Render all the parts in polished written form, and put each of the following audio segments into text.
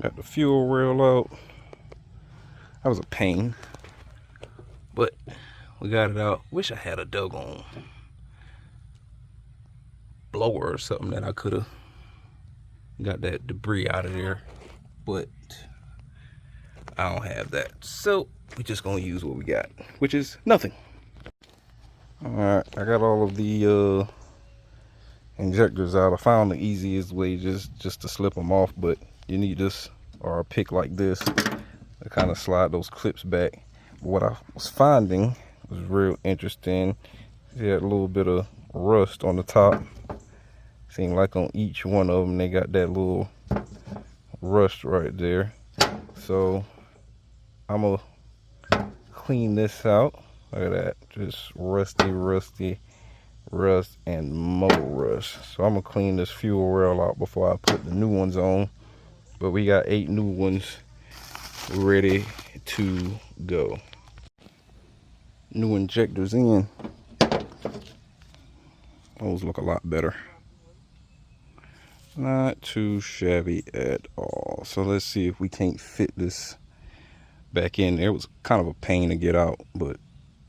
Got the fuel rail out. That was a pain, but we got it out. Wish I had a doggone blower or something that I could have got that debris out of there, but I don't have that. So we're just gonna use what we got, which is nothing. All right, I got all of the injectors out. I found the easiest way just to slip them off, but you need this or a pick like this to kind of slide those clips back. But what I was finding was real interesting. They had a little bit of rust on the top. Seemed like on each one of them they got that little rust right there. So I'm gonna clean this out. Look at that, just rusty rust and motor rust. So I'm gonna clean this fuel rail out before I put the new ones on. But we got 8 new ones ready to go. New injectors in. Those look a lot better. Not too shabby at all. So let's see if we can't fit this back in there. It was kind of a pain to get out, but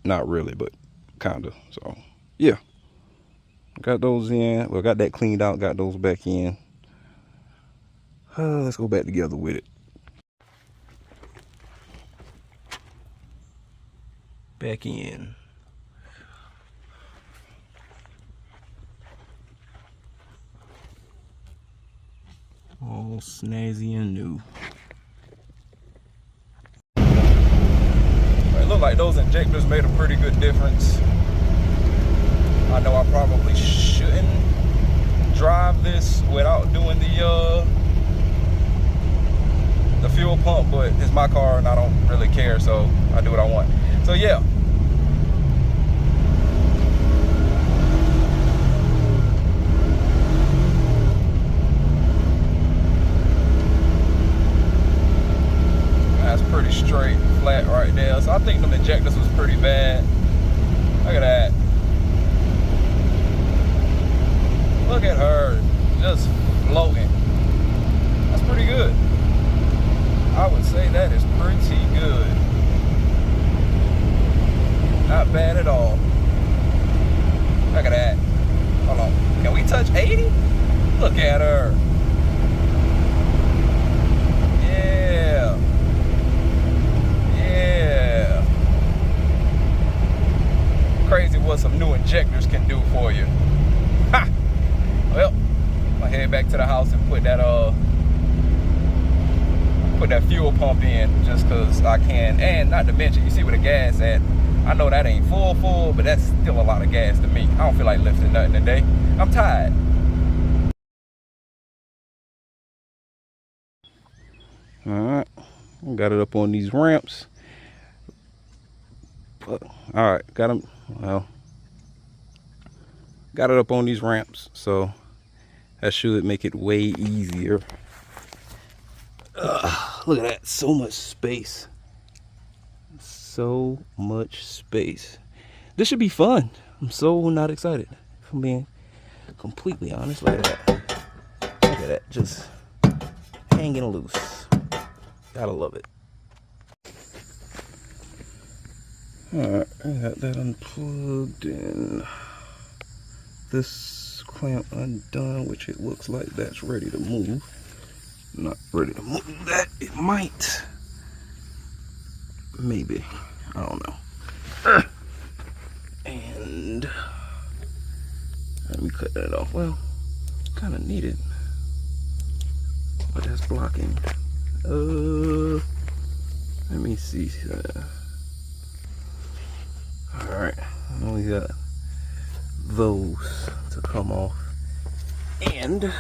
not really, but kind of. So yeah, got those in. Well, got that cleaned out, got those back in. Let's go back together with it. Back in. All snazzy and new. It looked like those injectors made a pretty good difference. I know I probably shouldn't drive this without doing the fuel pump, but it's my car and I don't really care, so I do what I want. So yeah. That's pretty straight, flat right there. So I think them injectors was pretty bad. Look at that. Look at her, just floating. That's pretty good. I would say that is pretty good. Not bad at all. Look at that. Hold on. Can we touch 80? Look at her. Yeah. Yeah. Crazy what some new injectors can do for you. Ha! Well, I'm gonna head back to the house and put that fuel pump in just because I can. And not to mention, you see where the gas at. I know that ain't full, but that's still a lot of gas to me. I don't feel like lifting nothing today. I'm tired. All right, got it up on these ramps. All right, got them. Well, got it up on these ramps, so that should make it way easier. Look at that, so much space. So much space. This should be fun. I'm so not excited, if I'm being completely honest. Look at that. Look at that, just hanging loose. Gotta love it. Alright, I got that unplugged in. This clamp undone, which it looks like that's ready to move. Not ready to move that. It might. Maybe. I don't know. And let me cut that off. Well, kind of needed. But that's blocking. Let me see. Alright. I only got those to come off. And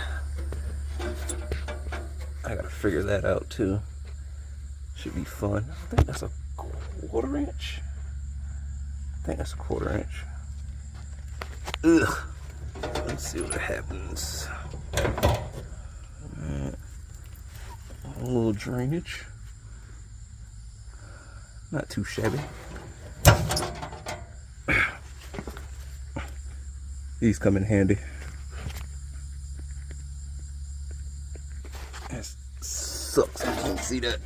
I gotta figure that out too. Should be fun. I think that's a 1/4 inch. I think that's a 1/4 inch. Ugh. Let's see what happens. Alright. A little drainage. Not too shabby. These come in handy. That's sucks. I can't see that.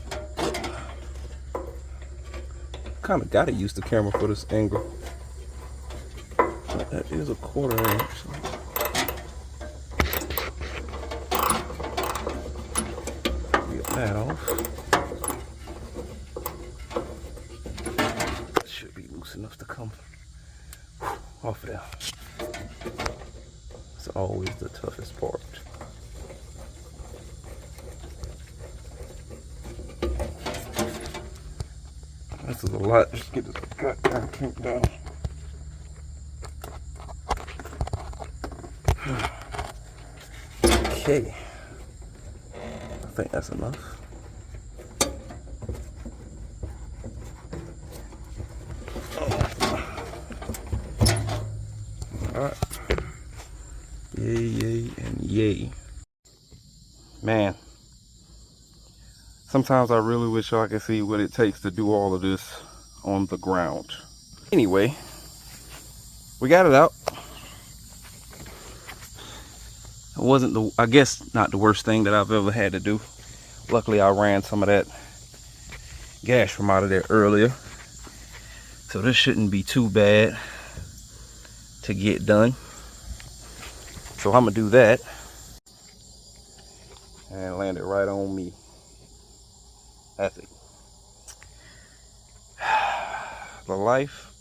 Kind of gotta use the camera for this angle. But that is a 1/4 inch. Get that off. Should be loose enough to come off of there. It's always the toughest part. This is a lot. Just get this goddamn tank down. Okay. I think that's enough. Alright. Yay, yay, and yay. Man. Sometimes I really wish I could see what it takes to do all of this on the ground. Anyway, we got it out. It wasn't I guess not the worst thing that I've ever had to do. Luckily I ran some of that gas from out of there earlier. So this shouldn't be too bad to get done. So I'm gonna do that and land it right on me. That's it. The life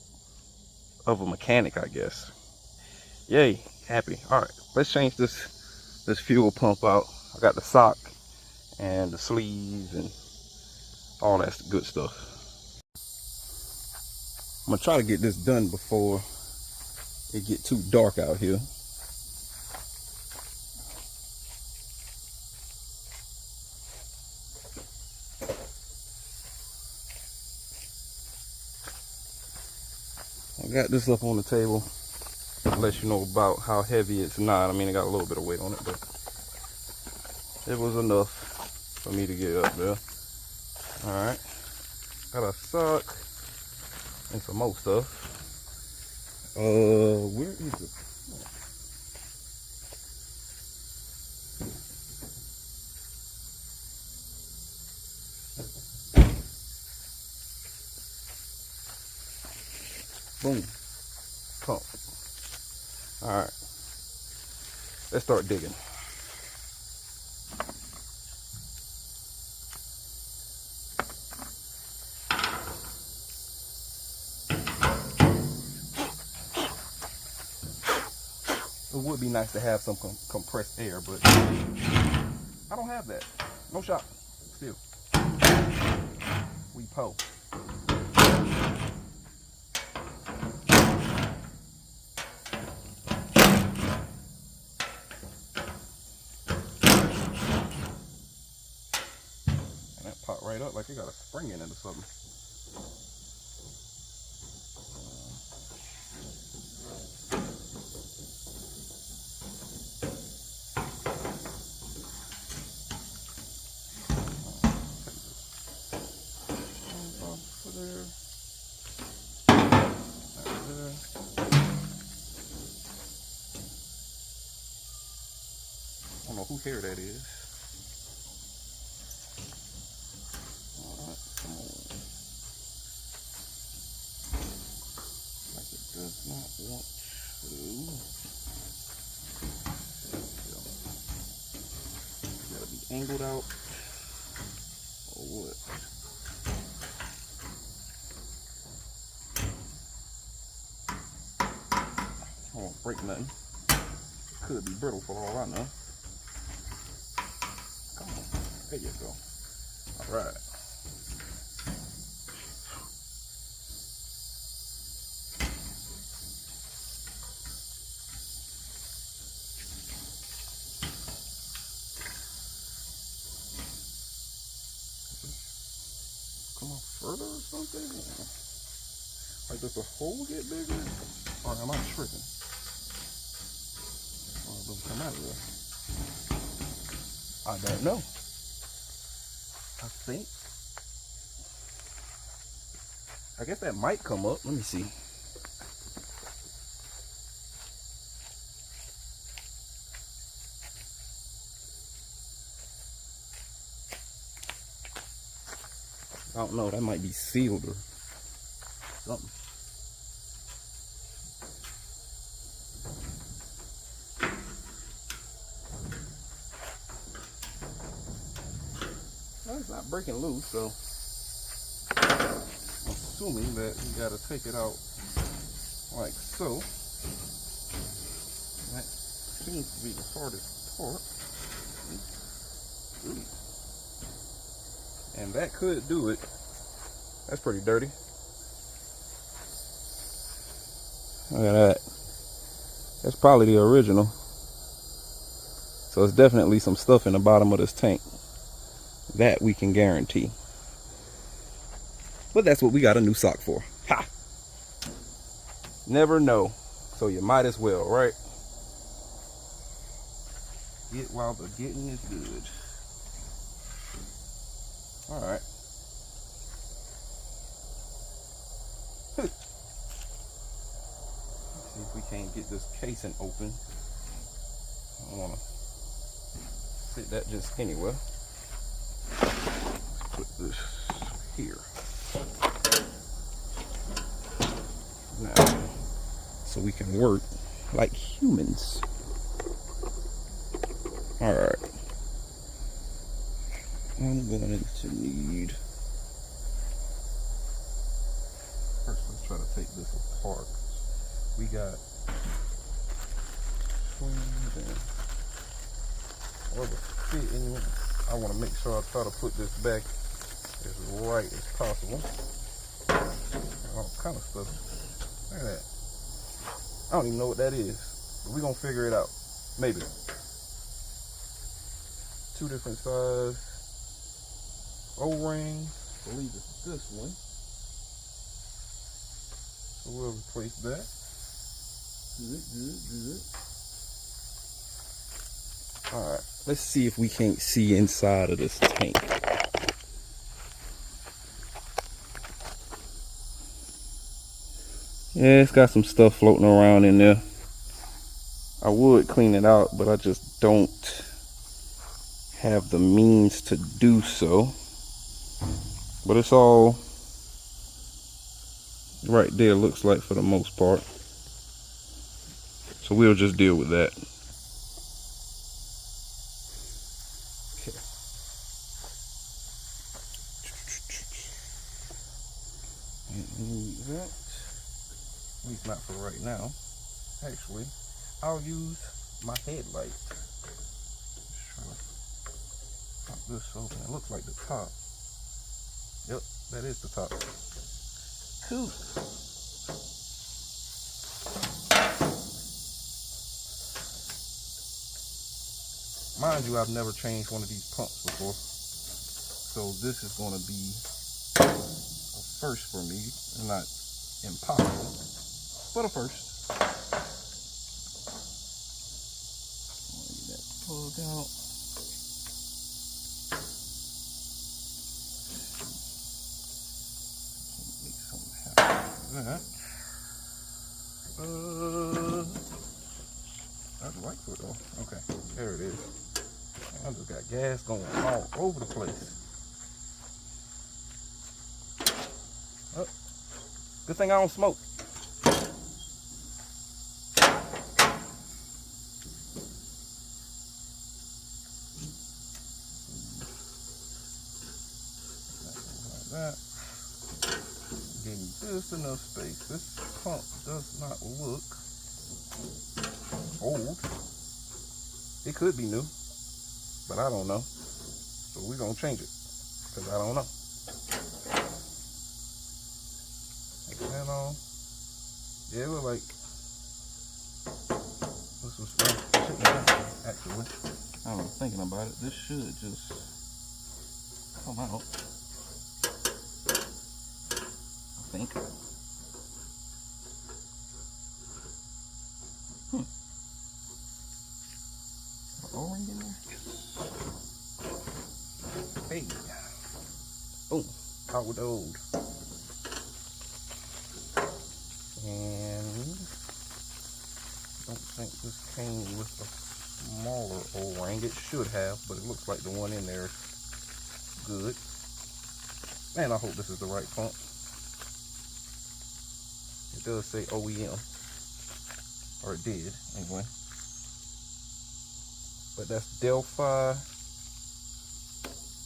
of a mechanic, I guess. Yay, happy. All right, let's change this fuel pump out. I got the sock and the sleeves and all that good stuff. I'm gonna try to get this done before it get too dark out here. I got this up on the table to let you know about how heavy it's not. I mean, it got a little bit of weight on it, but it was enough for me to get up there. Alright, got a sock and some more stuff. Where is it? Boom. Pump. Alright. Let's start digging. It would be nice to have some compressed air, but I don't have that. No shot. Still. We po. Pop right up like it got a spring in it or something. I don't know whose hair that is. Does not want to. Gotta be angled out or what? I won't break nothing. Could be brittle for all I know. Come on, there you go. All right. Come on further or something? Like, does the hole get bigger? Or am I tripping? Oh, it doesn't come out of there. I don't know. I think. I guess that might come up. Let me see. I don't know, that might be sealed or something. Well, it's not breaking loose, so I'm assuming that we gotta take it out like so. That seems to be the hardest part. Ooh. And that could do it. That's pretty dirty. Look at that. That's probably the original. So it's definitely some stuff in the bottom of this tank. That we can guarantee. But that's what we got a new sock for. Ha! Never know. So you might as well, right? Get while the getting is good. Alright. Let's see if we can't get this casing open. I don't want to sit that just anywhere. Let's put this here. Now, so we can work like humans. Alright. I'm going to need... First, let's try to take this apart. We got swings and whatever fit in it. I want to make sure I try to put this back as right as possible. All kind of stuff. Look at that. I don't even know what that is, but we're gonna figure it out. Maybe. Two different size O-rings. I believe it's this one. So we'll replace that. Good. Alright, let's see if we can't see inside of this tank. Yeah, it's got some stuff floating around in there. I would clean it out, but I just don't have the means to do so. But it's all right there, looks like, for the most part. So we'll just deal with that. Okay. And that. At least not for right now. Actually, I'll use my headlight. Just trying to pop this open. It looks like the top. Yep, that is the top. Cool. Mind you, I've never changed one of these pumps before. So this is going to be a first for me. Not impossible, but a first. Get that plug out. Make something happen with that. That's the light foot though. Okay, there it is. I just got gas going all over the place. Oh, good thing I don't smoke. Like that. Give me just enough space. This pump does not look old. It could be new, but I don't know. So we're gonna change it, because I don't know. Take that on. Yeah, it look like this was actually. I was thinking about it. This should just come out. I think. O-ring in there? Hey. Boom. Out with the old. And I don't think this came with a smaller O-ring. It should have, but it looks like the one in there is good. And I hope this is the right pump. It does say OEM, or it did anyway. But that's Delphi,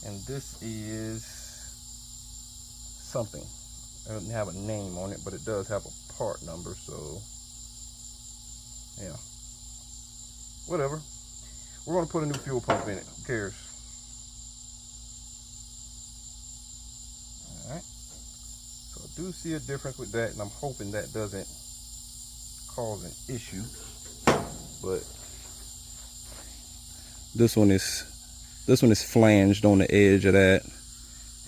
and this is something. It doesn't have a name on it, but it does have a part number, so yeah. Whatever. We're gonna put a new fuel pump in it. Who cares? Alright. So I do see a difference with that, and I'm hoping that doesn't cause an issue. But this one is flanged on the edge of that,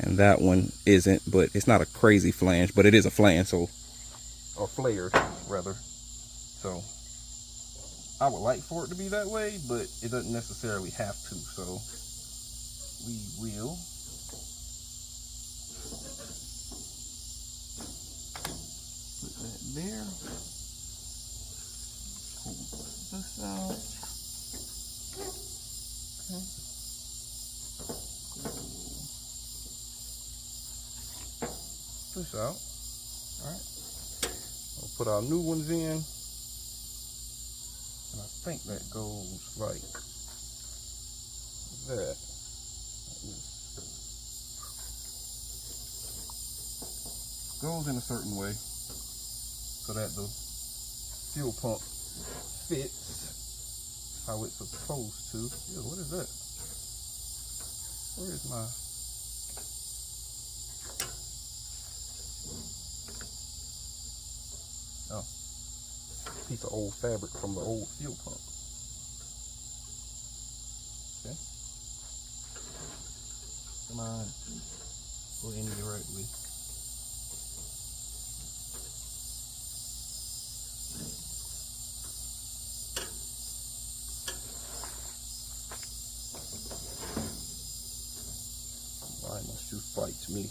and that one isn't, but it's not a crazy flange, but it is a flange, so, or flared rather. So I would like for it to be that way, but it doesn't necessarily have to, so we will put that there. Pull this out. Okay. This out. Alright. We'll put our new ones in. And I think that goes like that. Goes in a certain way so that the fuel pump fits how it's supposed to. Ew, what is that? Where is my... Oh, piece of old fabric from the old fuel pump. Okay. Come on. Go in the right way. Why must you fight me?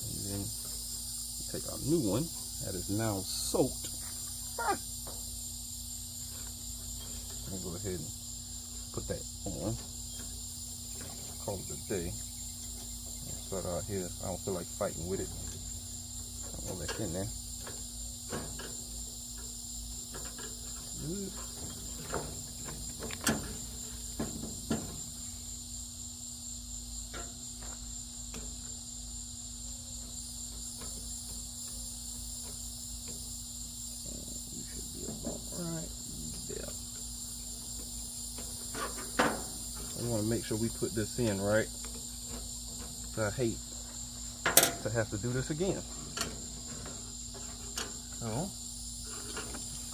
And then take our new one that is now soaked. I'm gonna go ahead and put that on. Call it a day. Start out here. I don't feel like fighting with it. I'm gonna let it in there. Good. We want to make sure we put this in right. I hate to have to do this again. So,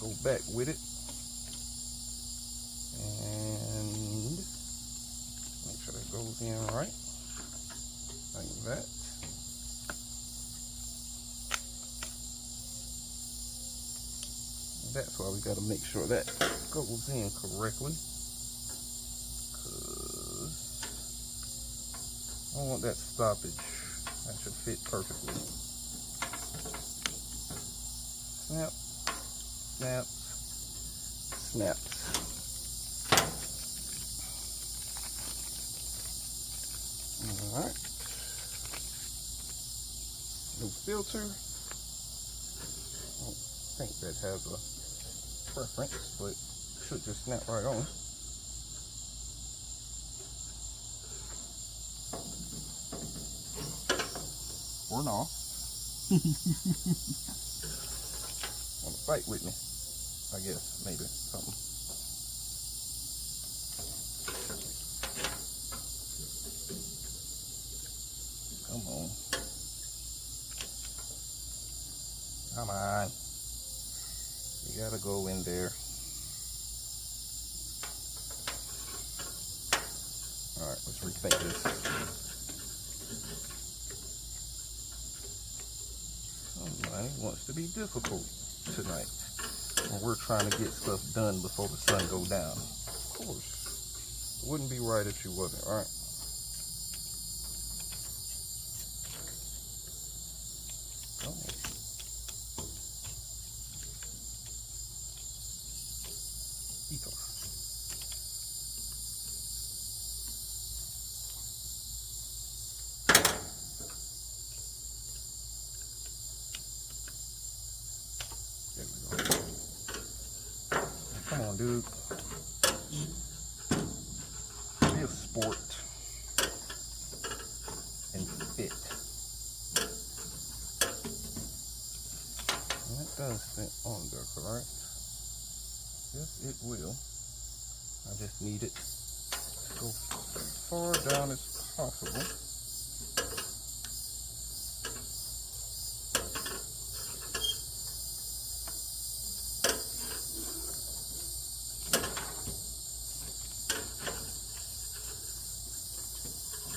go back with it and make sure that goes in right, like that. That's why we got to make sure that goes in correctly. I don't want that stoppage. That should fit perfectly. Snap, snap, snap. Alright. New filter. I don't think that has a preference, but it should just snap right on. Or not. Want to fight with me? I guess, maybe, something. Come on. Come on. You gotta go in there. Alright, let's rethink this. Somebody wants to be difficult tonight. And we're trying to get stuff done before the sun goes down. Of course. It wouldn't be right if you wasn't, right? Come on. Be a sport and fit. And that does fit on there, correct? Yes, it will. I just need it to go as far down as possible.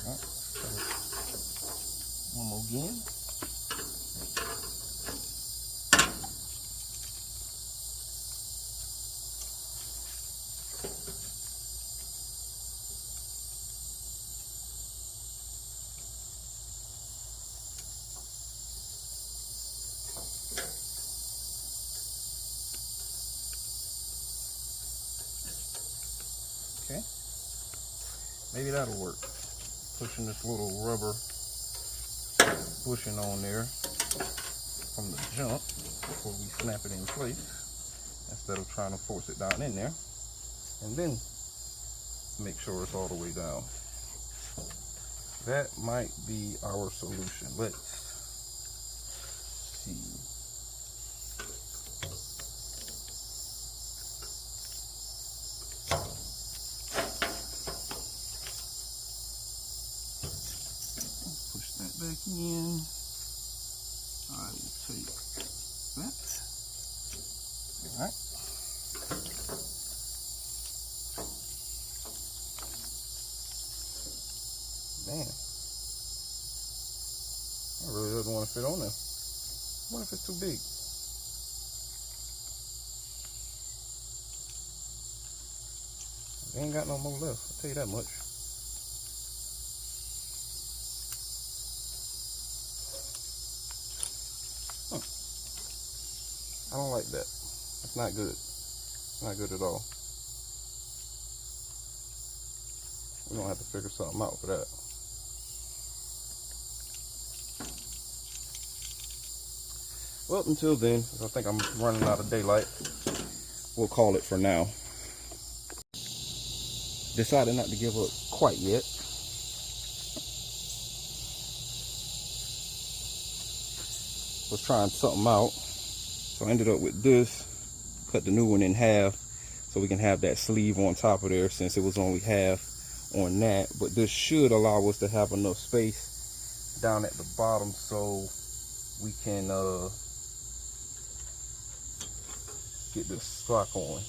Alright, so one more again. Okay, maybe that'll work. Pushing this little rubber bushing on there from the jump before we snap it in place, instead of trying to force it down in there, and then make sure it's all the way down. That might be our solution. Let's see. Push that back in. I will take that. All right. Man, I really doesn't want to fit on there. What if it's too big? Ain't got no more left, I'll tell you that much. I don't like that. It's not good. It's not good at all. We're gonna have to figure something out for that. Well, until then, I think I'm running out of daylight. We'll call it for now. Decided not to give up quite yet. Was trying something out. So I ended up with this. Cut the new one in half so we can have that sleeve on top of there, since it was only half on that. But this should allow us to have enough space down at the bottom so we can get this stock on.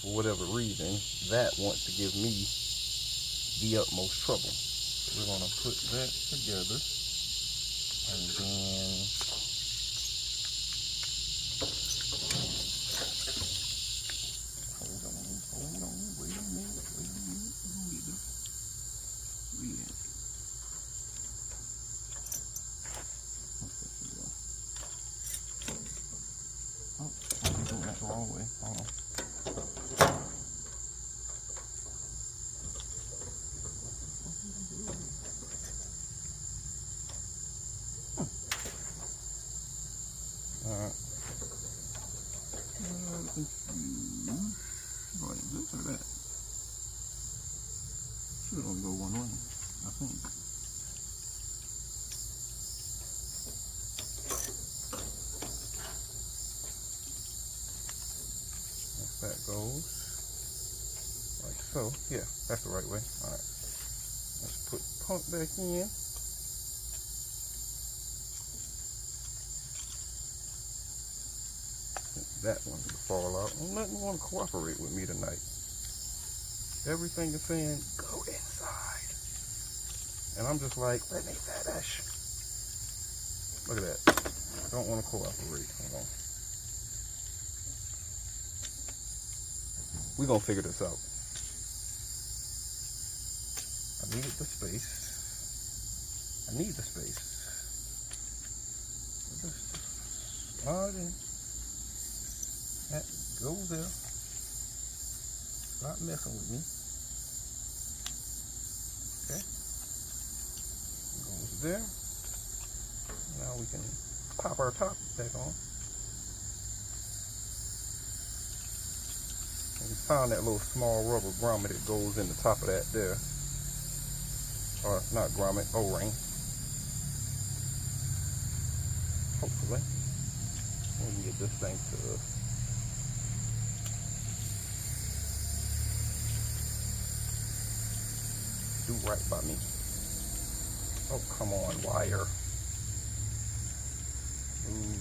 For whatever reason, that wants to give me the utmost trouble. We're gonna put that together, and then hold on, wait a minute. We need to react. Oh, I'm doing that the wrong way. Hold on. Alright. Confused. Like this or that? Should only go one way, I think. If that goes like so, yeah, that's the right way. Alright. Let's put the pump back in. That one to fall out. Nothing want to cooperate with me tonight. Everything is saying go inside, and I'm just like, let me finish. Look at that. I don't want to cooperate. Hold on. We're gonna figure this out. I needed the space. I need the space. Just slide in. That goes there. Stop messing with me. Okay. Goes there. Now we can pop our top back on. You found that little small rubber grommet that goes in the top of that there. Or not grommet, O-ring. Hopefully. We can get this thing to do right by me. Oh, come on, wire. Ooh.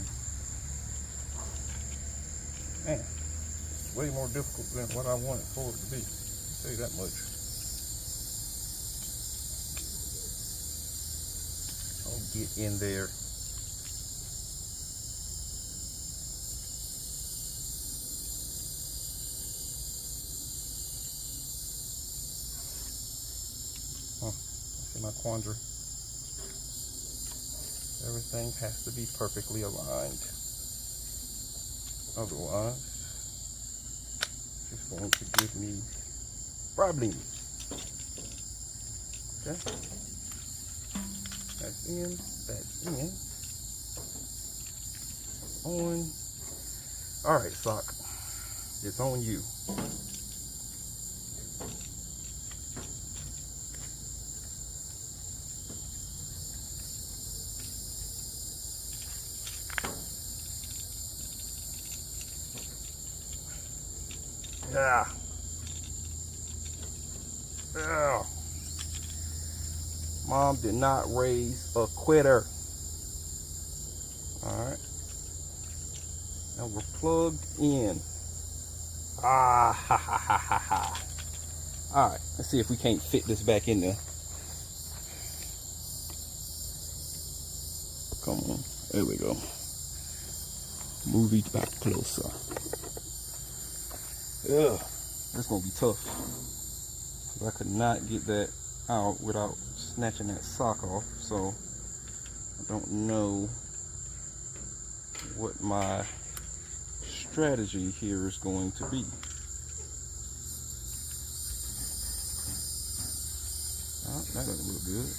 Man, it's way more difficult than what I wanted for it to be. I'll tell you that much. I'll get in there. See my quandary? Everything has to be perfectly aligned. Otherwise, it's going to give me problems. Okay? That's in, that's in. On. Alright, sock. It's on you. Yeah. Yeah. Mom did not raise a quitter. Alright. Now we're plugged in. Ah, ha, ha, ha, ha, ha. Alright, let's see if we can't fit this back in there. Come on. There we go. Move it back closer. Ugh. That's gonna be tough. I could not get that out without snatching that sock off, so I don't know what my strategy here is going to be. Oh, that doesn't look good.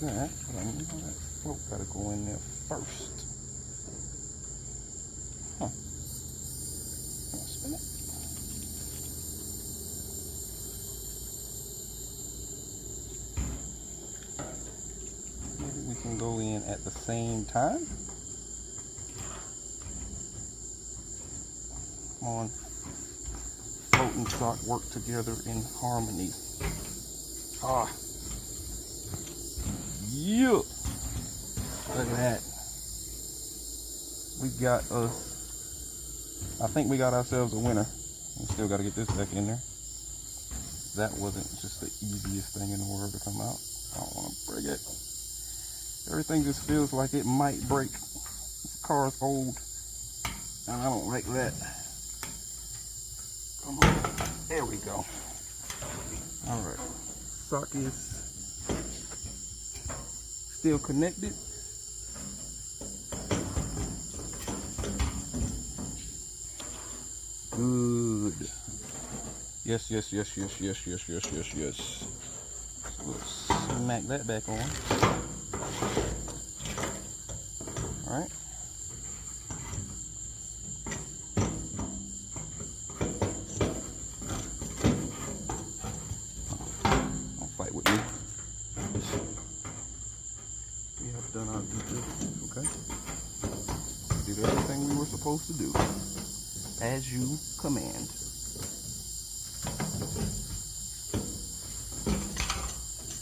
That, but I know that float gotta go in there first. Huh. Spin it. Maybe we can go in at the same time. Come on. Float and sock work together in harmony. Ah. Yeah. Look at that. We got us. I think we got ourselves a winner. We still got to get this back in there. That wasn't just the easiest thing in the world to come out. I don't want to break it. Everything just feels like it might break. This car's old, and I don't like that. Come on. There we go. All right. Sock is still connected. Good. Yes, yes, yes, yes, yes, yes, yes, yes, yes. So let's smack that back on. All right. Don't fight with me. We have done our due diligence, okay? We did everything we were supposed to do, as you command.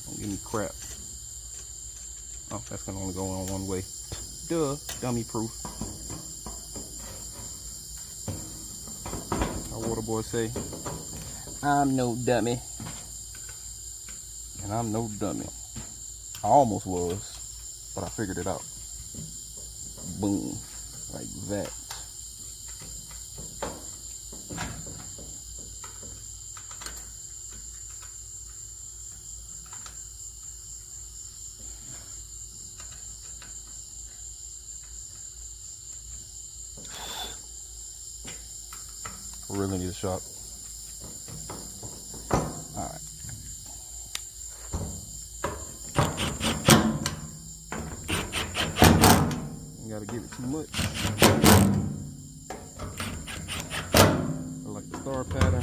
Don't give me crap. Oh, that's gonna only go on one way. Duh, dummy proof. Our water boy say, I'm no dummy. And I'm no dummy. I almost was, but I figured it out. Boom, like that. really need a shock. Alright. You gotta give it too much. I like the star pattern.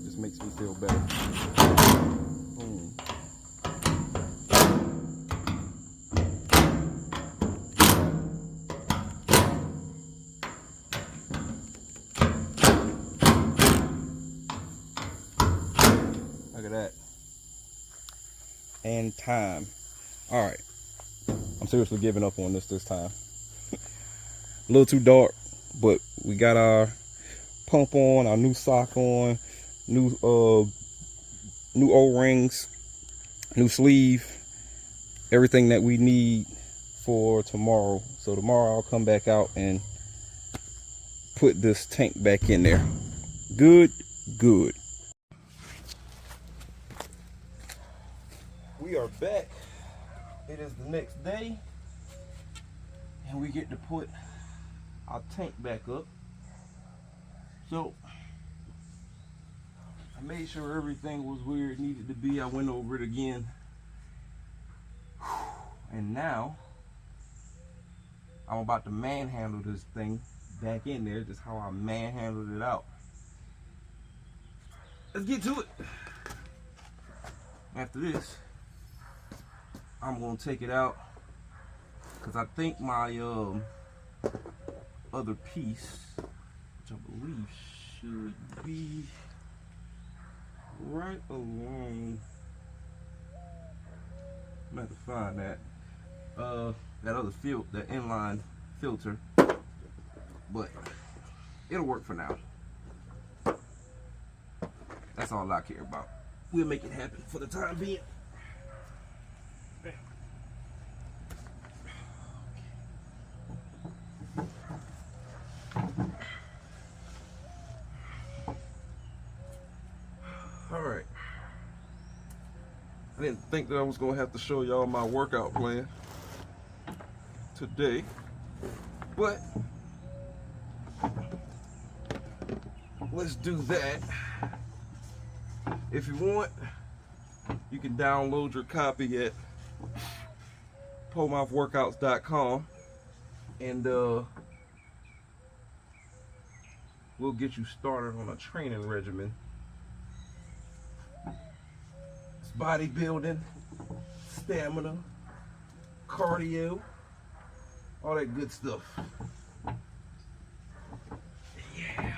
Just makes me feel better. Boom. Look at that. And time. Alright. I'm seriously giving up on this time. A little too dark, but we got our pump on, our new sock on, new O-rings, new sleeve, everything that we need for tomorrow. So tomorrow I'll come back out and put this tank back in there. Good. We are back. It is the next day, and we get to put our tank back up. So I made sure everything was where it needed to be. I went over it again, and now I'm about to manhandle this thing back in there, just how I manhandled it out. Let's get to it. After this, I'm gonna take it out because I think my other piece, which I believe should be right along, I'm gonna have to find that that other that inline filter, but it'll work for now. That's all I care about. We'll make it happen for the time being. Alright. I didn't think that I was going to have to show y'all my workout plan today, but let's do that. If you want, you can download your copy at polemouthworkouts.com, and we'll get you started on a training regimen. It's bodybuilding, stamina, cardio, all that good stuff. Yeah.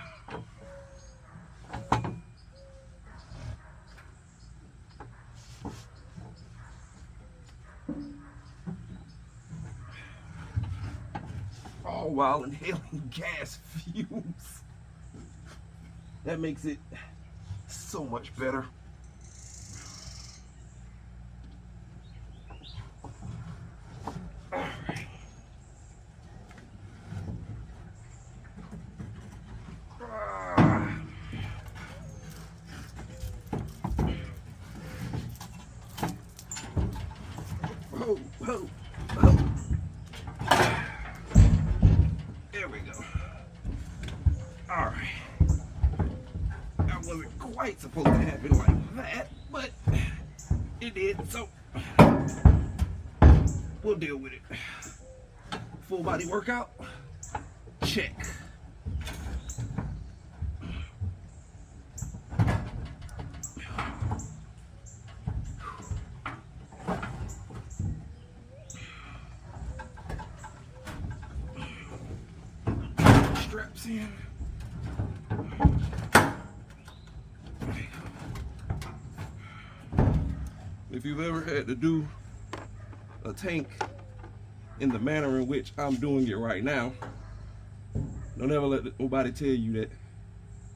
All while inhaling gas fumes. That makes it so much better. There we go. All right. That wasn't quite supposed to happen like that, but it did, so we'll deal with it. Full body workout, check. Straps in. If you've ever had to do a tank in the manner in which I'm doing it right now, don't ever let nobody tell you that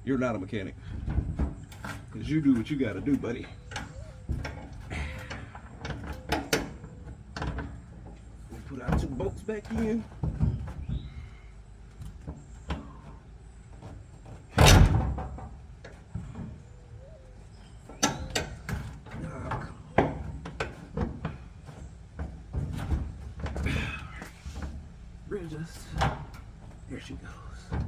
you're not a mechanic, because you do what you gotta do, buddy. We'll put our 2 bolts back in. There she goes.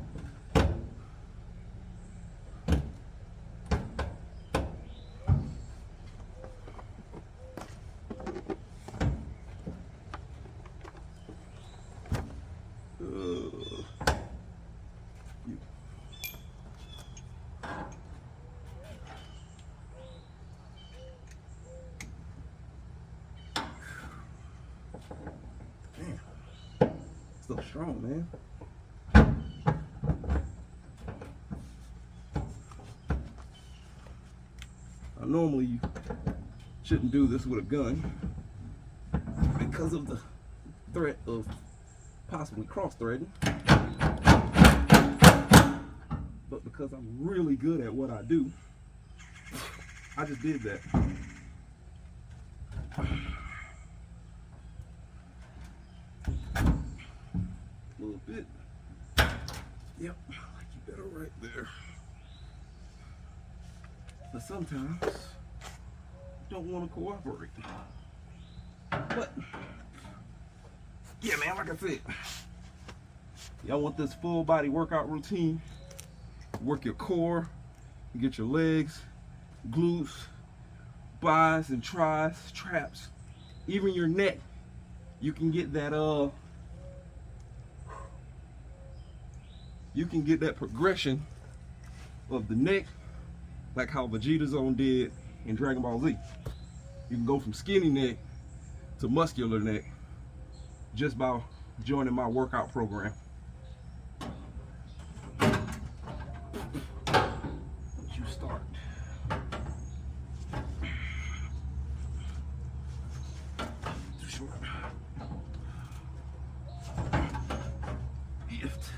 strong, man. Normally you shouldn't do this with a gun because of the threat of possibly cross-threading, but because I'm really good at what I do, I just did that. A little bit. Yep, I like you better right there. But sometimes you don't want to cooperate. But yeah, man, like I said, y'all want this full body workout routine. Work your core, get your legs, glutes, bis and tris, traps, even your neck. You can get that progression of the neck, like how Vegeta's on did in Dragon Ball Z. You can go from skinny neck to muscular neck just by joining my workout program. You start. Too short. Lift.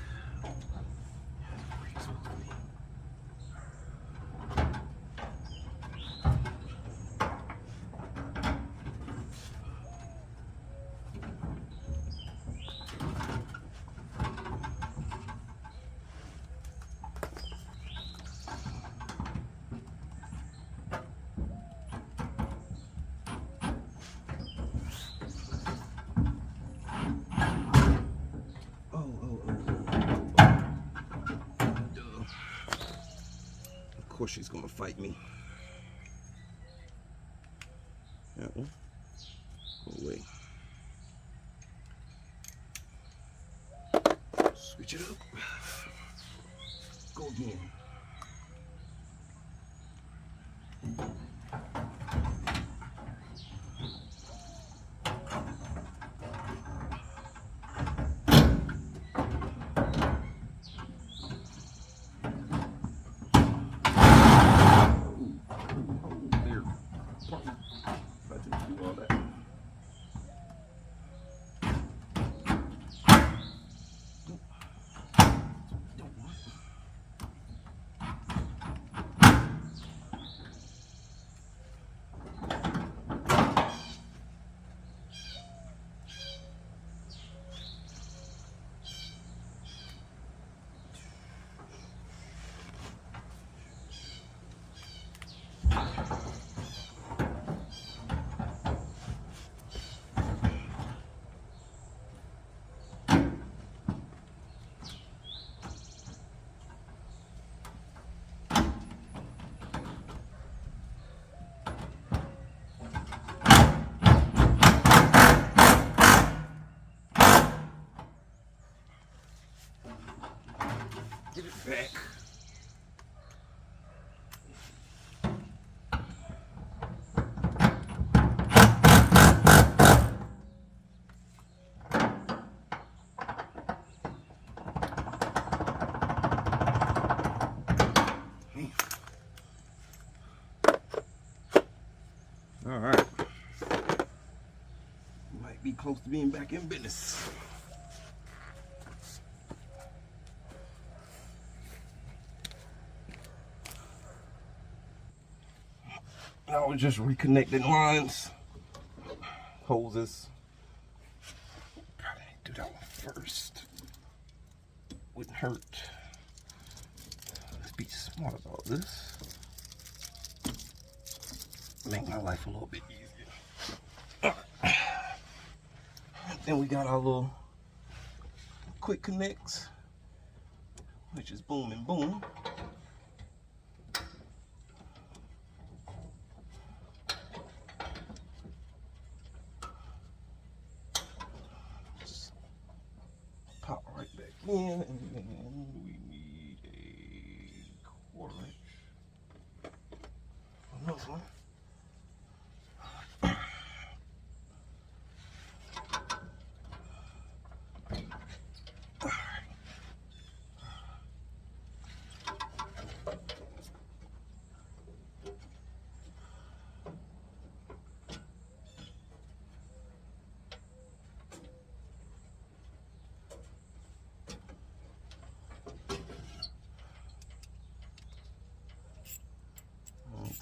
Of course she's gonna fight me. That one. Go away. Switch it up. Go again. Get it back. All right. Might be close to being back in business. Now we're just reconnecting lines, hoses. Probably do that one first. Wouldn't hurt. Let's be smart about this. Make my life a little bit easier. Then we got our little quick connects, which is boom and boom. Pop right back in, and then we need a quarter inch on this one.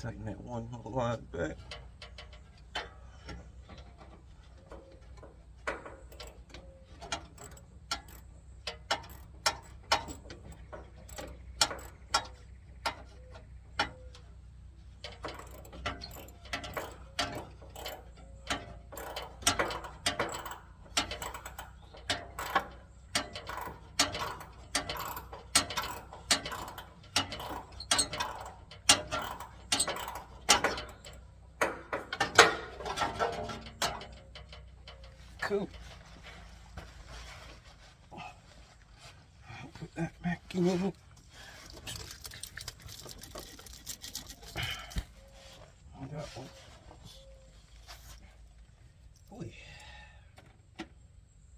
Tighten that one little line back. Cool. Put that back in. That one. Boy.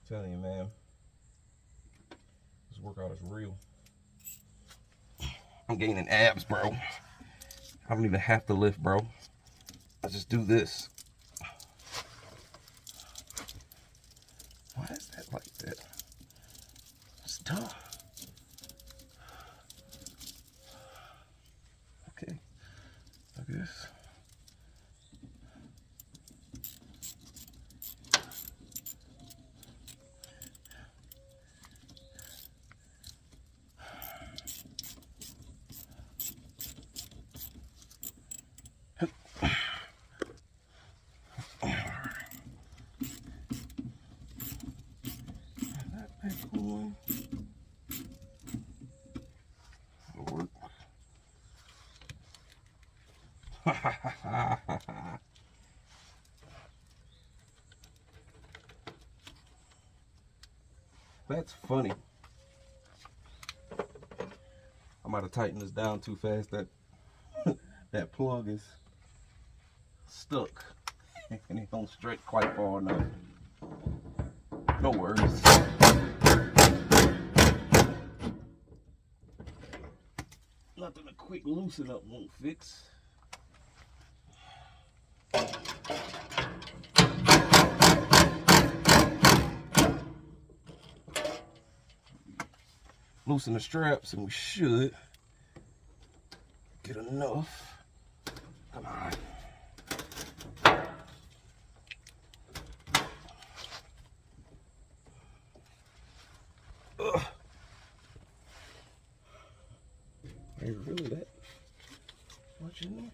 Telling you, man, this workout is real. I'm gaining abs, bro. I don't even have to lift, bro. I just do this. Why is that like that? It's dumb. Okay, like this. That's funny. I might have tightened this down too fast. That that plug is stuck and it don't stretch quite far enough. No worries. Nothing a quick loosen up won't fix. Loosen the straps and we should get enough. Come on. Ugh. Ain't really that much in there?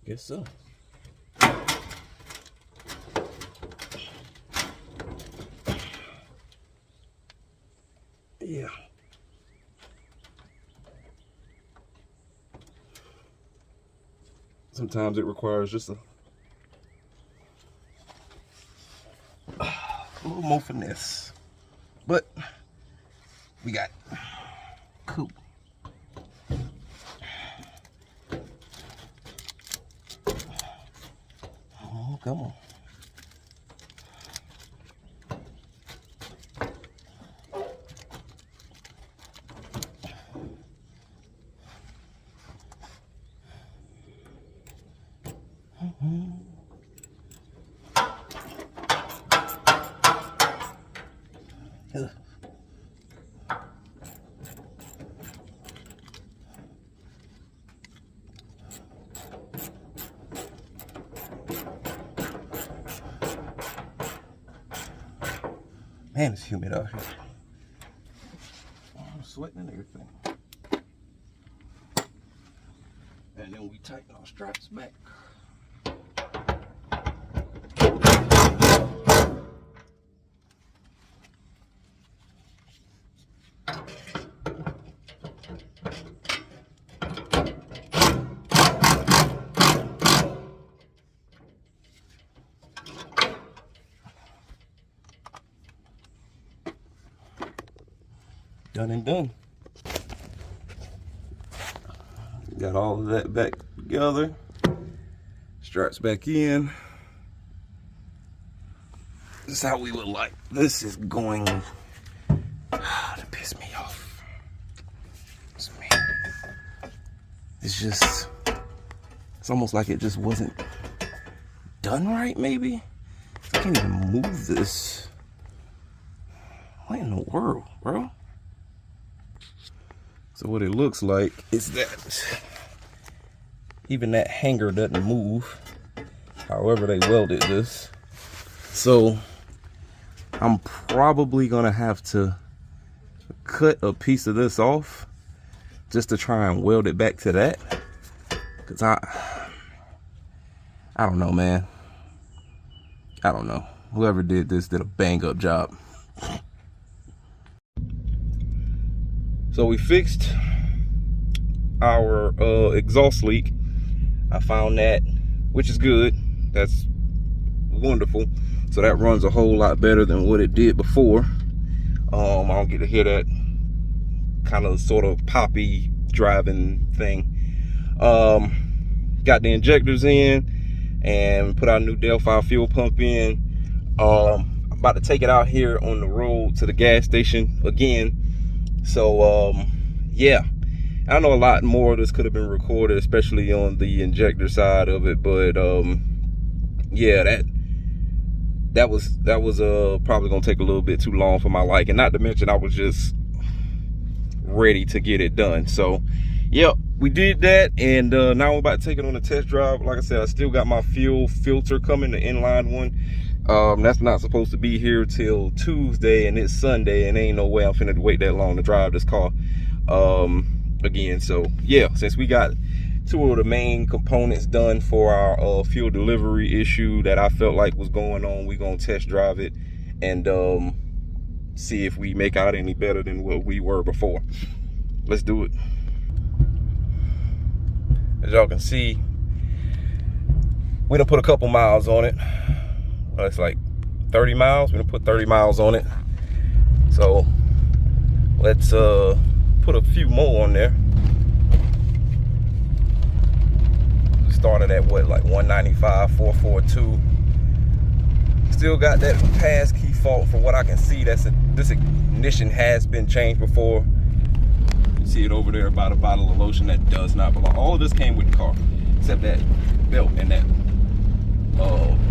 Guess so. Yeah. Sometimes it requires just a little more finesse. But we got cool. Oh, come on. Man, it's humid out here. I'm sweating and everything. And then we tighten our straps back. Done and done. Got all of that back together. Straps back in. This is how we would like. This is going to piss me off. It's just, it's almost like it just wasn't done right, maybe. I can't even move this. What in the world, bro? So what it looks like is that even that hanger doesn't move. However they welded this. So I'm probably gonna have to cut a piece of this off just to try and weld it back to that. Cause I don't know, man. I don't know. Whoever did this did a bang up job. So we fixed our exhaust leak. I found that, which is good. That's wonderful. So that runs a whole lot better than what it did before. I don't get to hear that kind of sort of poppy driving thing. Got the injectors in and put our new Delphi fuel pump in. I'm about to take it out here on the road to the gas station again. So yeah, I know a lot more of this could have been recorded, especially on the injector side of it, but yeah, that was probably gonna take a little bit too long for my liking, not to mention I was just ready to get it done. So yep, we did that, and now we're about to take it on a test drive. Like I said, I still got my fuel filter coming, the inline one. That's not supposed to be here till Tuesday, and it's Sunday, and ain't no way I'm finna wait that long to drive this car again. So yeah, since we got two of the main components done for our fuel delivery issue that I felt like was going on, we gonna test drive it and see if we make out any better than what we were before. Let's do it. As y'all can see, we done put a couple miles on it. It's like 30 miles. We done put 30 miles on it. So let's put a few more on there. We started at what, like 195, 442. Still got that pass key fault from what I can see. This ignition has been changed before. You see it over there about a bottle of lotion that does not belong. All of this came with the car, except that belt and that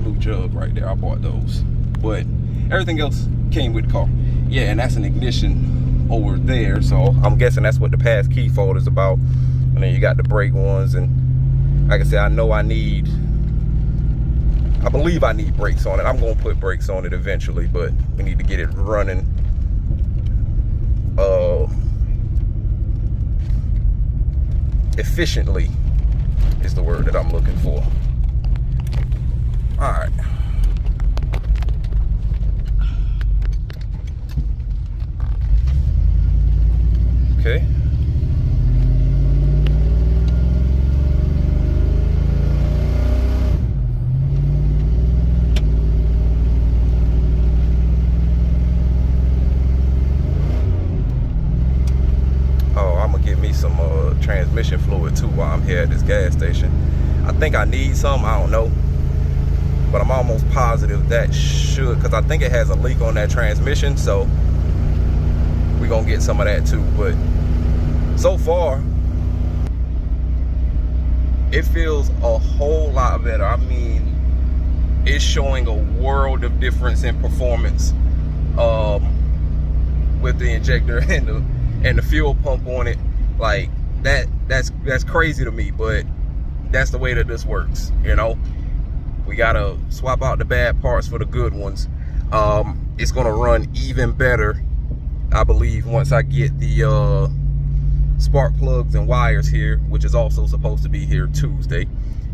blue jug right there. I bought those, but everything else came with the car. Yeah, and that's an ignition over there, so I'm guessing that's what the pass key fault is about. And then you got the brake ones, and like I said, I believe I need brakes on it. I'm gonna put brakes on it eventually, but we need to get it running efficiently is the word that I'm looking for. All right. Okay. Oh, I'm gonna get me some transmission fluid too while I'm here at this gas station. I think I need some, I don't know. But I'm almost positive that should, because I think it has a leak on that transmission, so we're gonna get some of that too. But so far, it feels a whole lot better. I mean, it's showing a world of difference in performance with the injector and the fuel pump on it. Like that's crazy to me, but that's the way that this works, you know. We gotta swap out the bad parts for the good ones. It's gonna run even better, I believe, once I get the spark plugs and wires here, which is also supposed to be here Tuesday.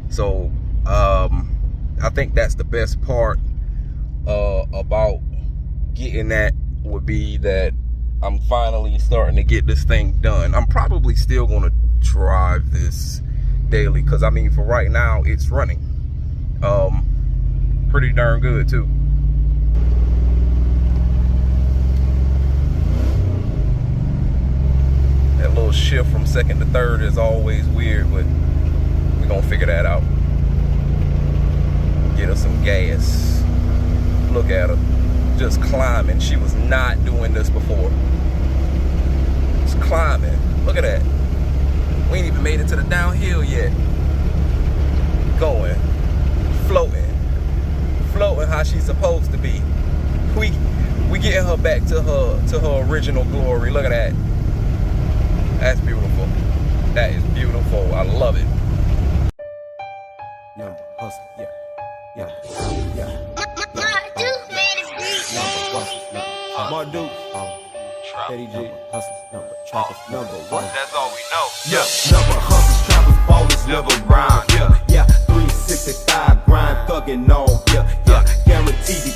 So I think that's the best part about getting that, would be that I'm finally starting to get this thing done. I'm probably still gonna drive this daily, because I mean, for right now it's running pretty darn good too. That little shift from second to third is always weird, but we're gonna figure that out. Get her some gas. Look at her, just climbing. She was not doing this before. Just climbing. Look at that. We ain't even made it to the downhill yet. Going, floating how she's supposed to be. We getting her back to her original glory. Look at that. That's beautiful. That is beautiful. I love it. number, hustle, yeah. More Duke, Eddie G, hustle, number, trappers, number one. That's all we know. Yeah, number hustlers, trappers, ballers, never rhyme. Yeah, 365 grind, thuggin' on. Yeah, guaranteed to